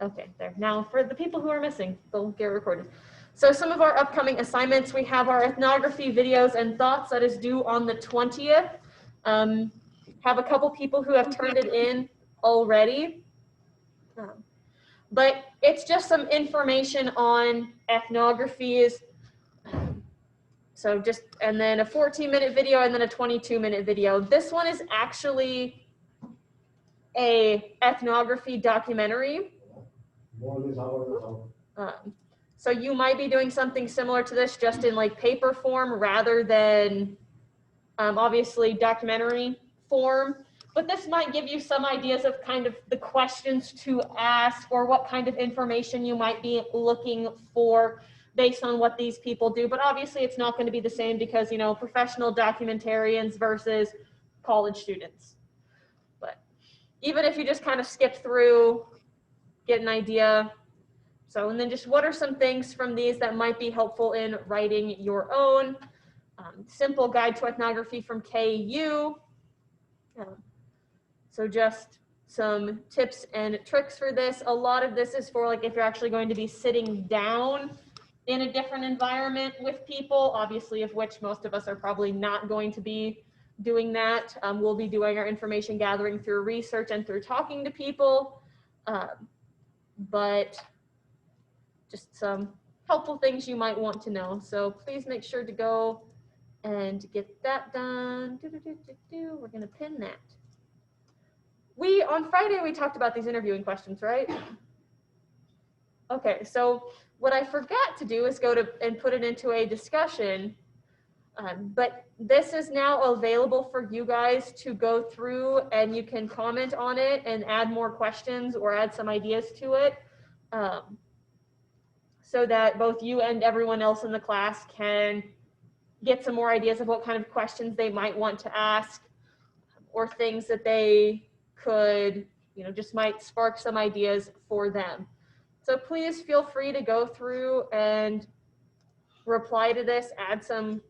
Okay, there. Now for the people who are missing, they'll get recorded. So some of our upcoming assignments, we have our ethnography videos and thoughts that is due on the 20th. Have a couple people who have turned it in already. But it's just some information on ethnographies. So just, and then a 14-minute video and then a 22-minute video. This one is actually a ethnography documentary. So you might be doing something similar to this, just in like paper form rather than obviously documentary form. But this might give you some ideas of kind of the questions to ask or what kind of information you might be looking for based on what these people do. But obviously it's not going to be the same because, you know, professional documentarians versus college students. But even if you just kind of skip through, get an idea. So, and then just what are some things from these that might be helpful in writing your own? Simple guide to ethnography from KU. So just some tips and tricks for this. A lot of this is for like if you're actually going to be sitting down in a different environment with people, obviously of which most of us are probably not going to be doing that. We'll be doing our information gathering through research and through talking to people, but just some helpful things you might want to know. So please make sure to go and get that done. We're going to pin that. On Friday, we talked about these interviewing questions, right? Okay, so what I forgot to do is go to and put it into a discussion, but this is now available for you guys to go through, and you can comment on it and add more questions or add some ideas to it, so that both you and everyone else in the class can get some more ideas of what kind of questions they might want to ask, or things that they could, you know, just might spark some ideas for them. So please feel free to go through and reply to this, add some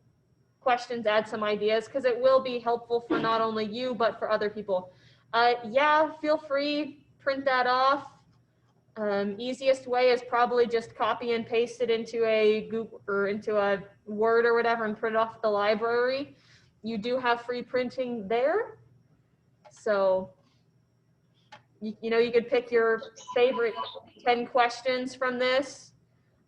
questions, add some ideas, because it will be helpful for not only you, but for other people. Yeah, feel free, print that off. Easiest way is probably just copy and paste it into a Google or into a Word or whatever and print it off at the library. You do have free printing there. So you know, you could pick your favorite 10 questions from this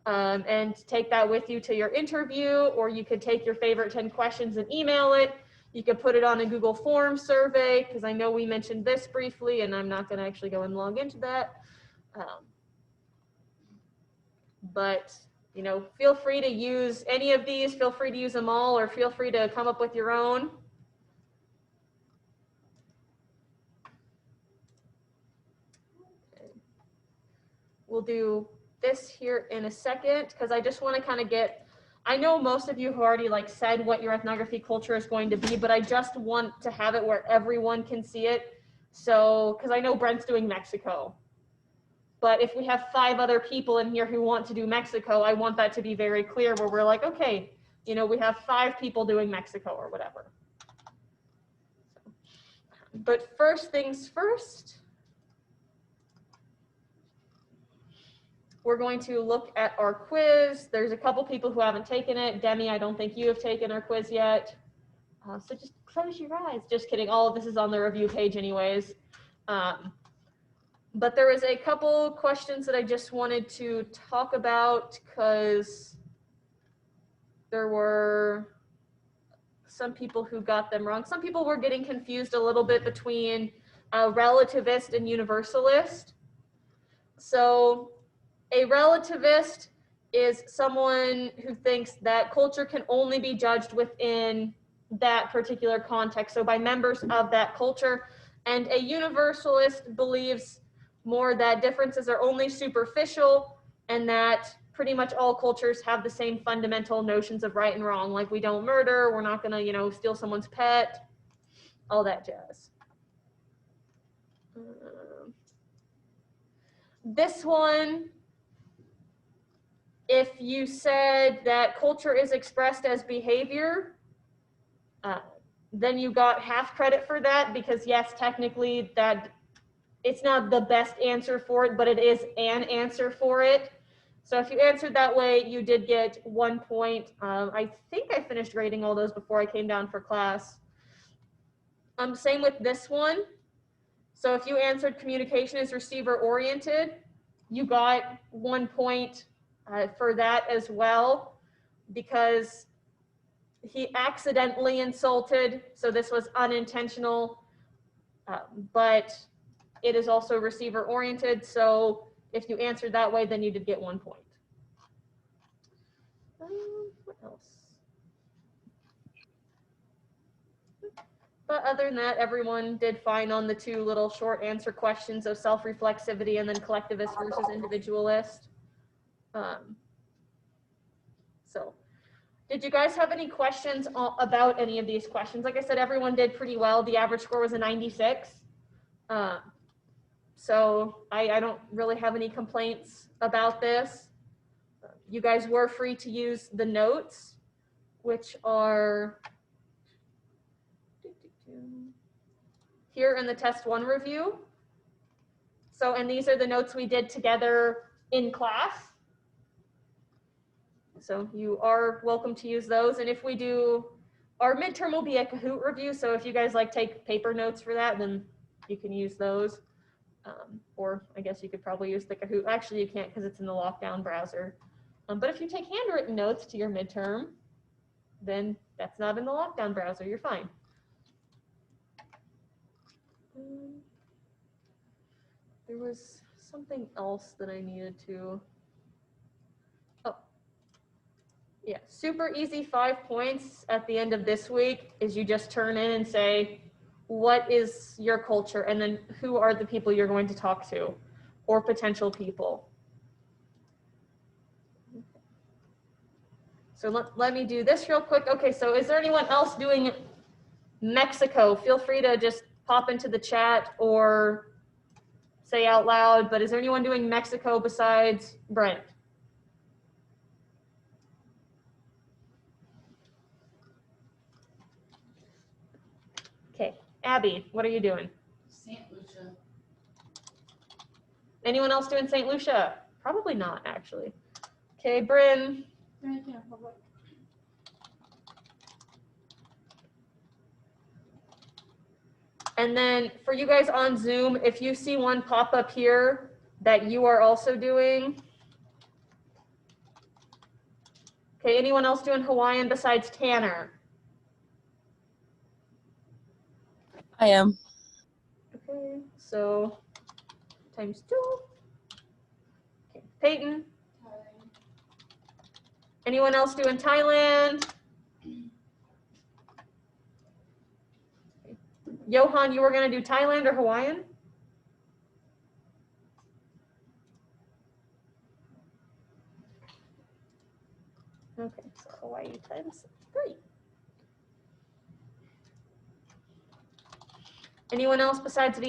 and take that with you to your interview, or you could take your favorite 10 questions and email it. You could put it on a Google Forms survey, because I know we mentioned this briefly, and I'm not going to actually go and log into that. But, you know, feel free to use any of these. Feel free to use them all, or feel free to come up with your own. We'll do this here in a second, because I just want to kind of get, I know most of you have already like said what your ethnography culture is going to be, but I just want to have it where everyone can see it. So, because I know Brent's doing Mexico, but if we have 5 other people in here who want to do Mexico, I want that to be very clear, where we're like, okay, you know, we have 5 people doing Mexico or whatever. But first things first, we're going to look at our quiz. There's a couple people who haven't taken it. Demi, I don't think you have taken our quiz yet. So just close your eyes. Just kidding. All of this is on the review page anyways. But there was a couple questions that I just wanted to talk about, because there were some people who got them wrong. Some people were getting confused a little bit between relativist and universalist. So a relativist is someone who thinks that culture can only be judged within that particular context, so by members of that culture. And a universalist believes more that differences are only superficial, and that pretty much all cultures have the same fundamental notions of right and wrong. Like, we don't murder, we're not gonna, you know, steal someone's pet, all that jazz. This one, if you said that culture is expressed as behavior, then you got half credit for that, because yes, technically that it's not the best answer for it, but it is an answer for it. So if you answered that way, you did get 1 point. I think I finished grading all those before I came down for class. Same with this one. So if you answered communication is receiver oriented, you got 1 point for that as well, because he accidentally insulted. So this was unintentional, but it is also receiver oriented. So if you answered that way, then you did get 1 point. What else? But other than that, everyone did fine on the 2 little short answer questions of self-reflexivity and then collectivist versus individualist. So did you guys have any questions about any of these questions? Like I said, everyone did pretty well. The average score was a 96. So I don't really have any complaints about this. You guys were free to use the notes, which are here in the test 1 review. So, and these are the notes we did together in class. So you are welcome to use those. And if we do, our midterm will be a Kahoot review. So if you guys like take paper notes for that, then you can use those. Or I guess you could probably use the Kahoot. Actually, you can't because it's in the lockdown browser. But if you take handwritten notes to your midterm, then that's not in the lockdown browser. You're fine. There was something else that I needed to. Oh, yeah, super easy 5 points at the end of this week is you just turn in and say, what is your culture? And then who are the people you're going to talk to or potential people? So let me do this real quick. Okay, so is there anyone else doing Mexico? Feel free to just pop into the chat or say out loud, but is there anyone doing Mexico besides Brent? Okay, Abby, what are you doing? St. Lucia. Anyone else doing St. Lucia? Probably not, actually. Okay, Bryn. Dominican Republic. And then for you guys on Zoom, if you see one pop up here that you are also doing. Okay, anyone else doing Hawaiian besides Tanner? I am. Okay, so ×2. Okay, Peyton. Thailand. Anyone else doing Thailand? Okay. Johan, you were going to do Thailand or Hawaiian? Okay, so Hawaii ×3. Anyone else besides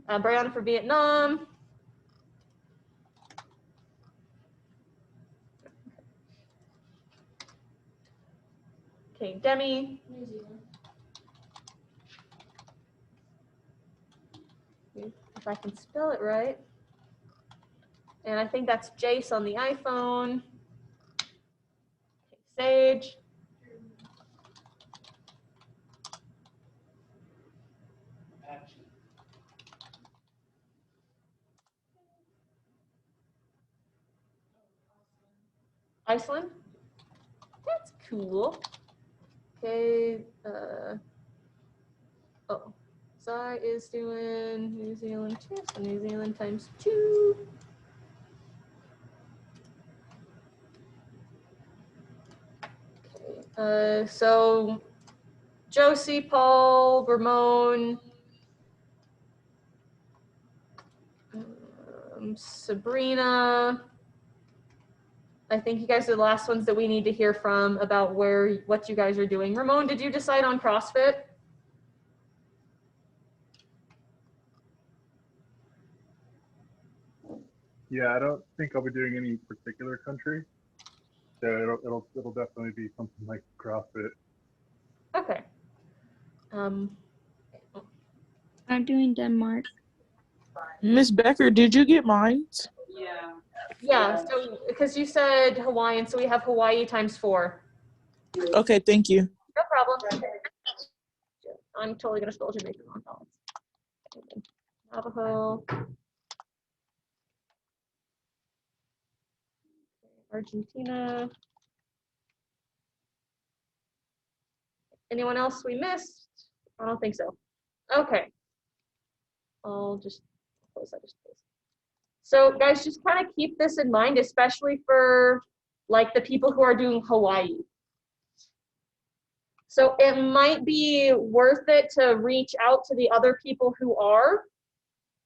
Brianna for Vietnam? Okay, Demi. New Zealand. If I can spell it right. And I think that's Jace on the iPhone. Okay, Sage. Action. Iceland. That's cool. Okay. Oh, Zai is doing New Zealand too. So New Zealand ×2. Okay. So Josie, Paul, Ramon, Sabrina. I think you guys are the last ones that we need to hear from about what you guys are doing. Ramon, did you decide on CrossFit? Yeah, I don't think I'll be doing any particular country. So it'll definitely be something like CrossFit. Okay. I'm doing Denmark. Miss Becker, did you get mine? Yeah, so because you said Hawaiian, so we have Hawaii times 4. Okay, thank you. No problem. I'm totally gonna spell Jamaican wrong. Navajo. Argentina. Anyone else we missed? I don't think so. Okay. I'll just close that. So guys, just kind of keep this in mind, especially for like the people who are doing Hawaii. So it might be worth it to reach out to the other people who are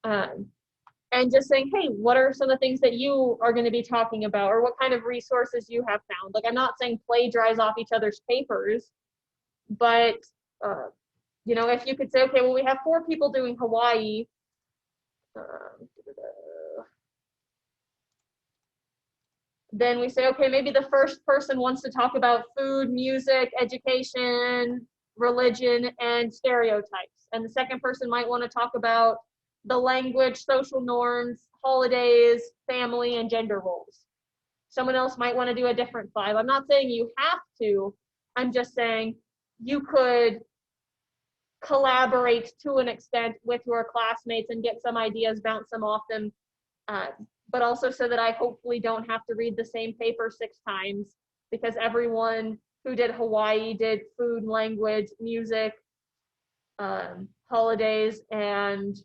and just saying, hey, what are some of the things that you are going to be talking about, or what kind of resources you have found? Like, I'm not saying plagiarize off each other's papers, but you know, if you could say, okay, well, we have 4 people doing Hawaii. Then we say, okay, maybe the first person wants to talk about food, music, education, religion, and stereotypes. And the second person might want to talk about the language, social norms, holidays, family, and gender roles. Someone else might want to do a different 5. I'm not saying you have to. I'm just saying you could collaborate to an extent with your classmates and get some ideas, bounce them off them, but also so that I hopefully don't have to read the same paper 6 times, because everyone who did Hawaii did food, language, music, holidays, and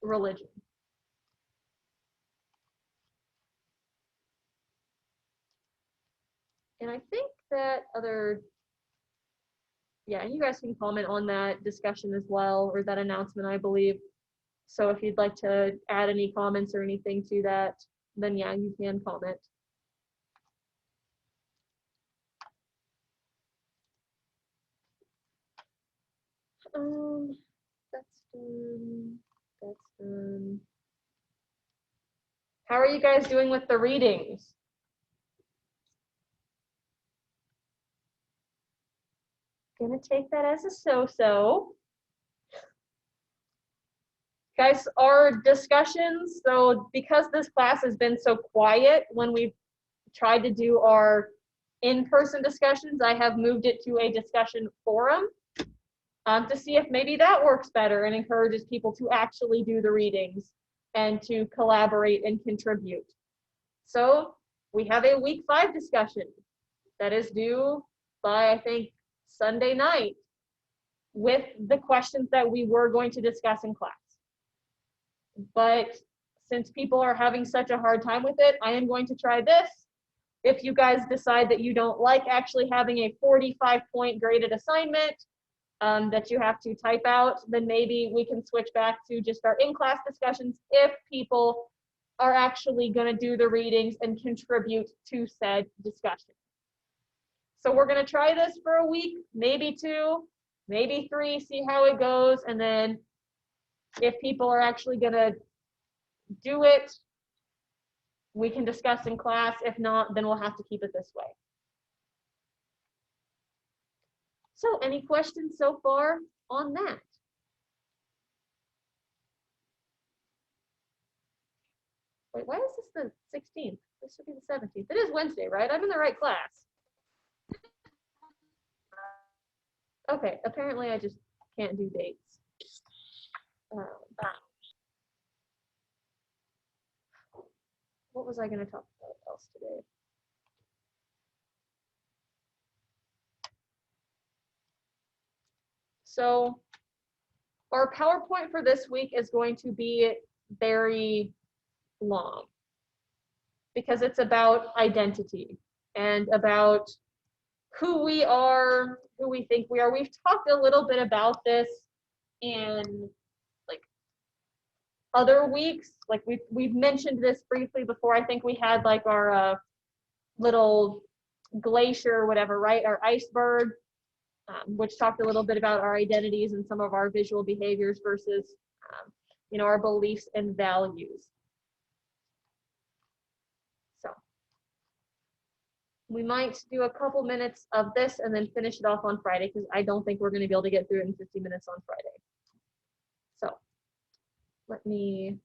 religion. And I think that yeah, and you guys can comment on that discussion as well, or that announcement, I believe. So if you'd like to add any comments or anything to that, then yeah, you can comment. That's done. That's done. How are you guys doing with the readings? Gonna take that as a so-so. Guys, our discussions, so because this class has been so quiet when we've tried to do our in-person discussions, I have moved it to a discussion forum to see if maybe that works better and encourages people to actually do the readings and to collaborate and contribute. So we have a week 5 discussion that is due by, I think, Sunday night, with the questions that we were going to discuss in class. But since people are having such a hard time with it, I am going to try this. If you guys decide that you don't like actually having a 45-point graded assignment that you have to type out, then maybe we can switch back to just our in-class discussions if people are actually going to do the readings and contribute to said discussion. So we're going to try this for a week, maybe 2, maybe 3, see how it goes. And then if people are actually going to do it, we can discuss in class. If not, then we'll have to keep it this way. So any questions so far on that? Wait, why is this the 16th? This should be the 17th. It is Wednesday, right? I'm in the right class. Okay, apparently I just can't do dates. What was I going to talk about else today? So our PowerPoint for this week is going to be very long because it's about identity and about who we are, who we think we are. We've talked a little bit about this in like other weeks. Like we've mentioned this briefly before. I think we had like our little glacier or whatever, right? Our iceberg, which talked a little bit about our identities and some of our visual behaviors versus, you know, our beliefs and values. So we might do a couple minutes of this and then finish it off on Friday because I don't think we're going to be able to get through it in 50 minutes on Friday. So let me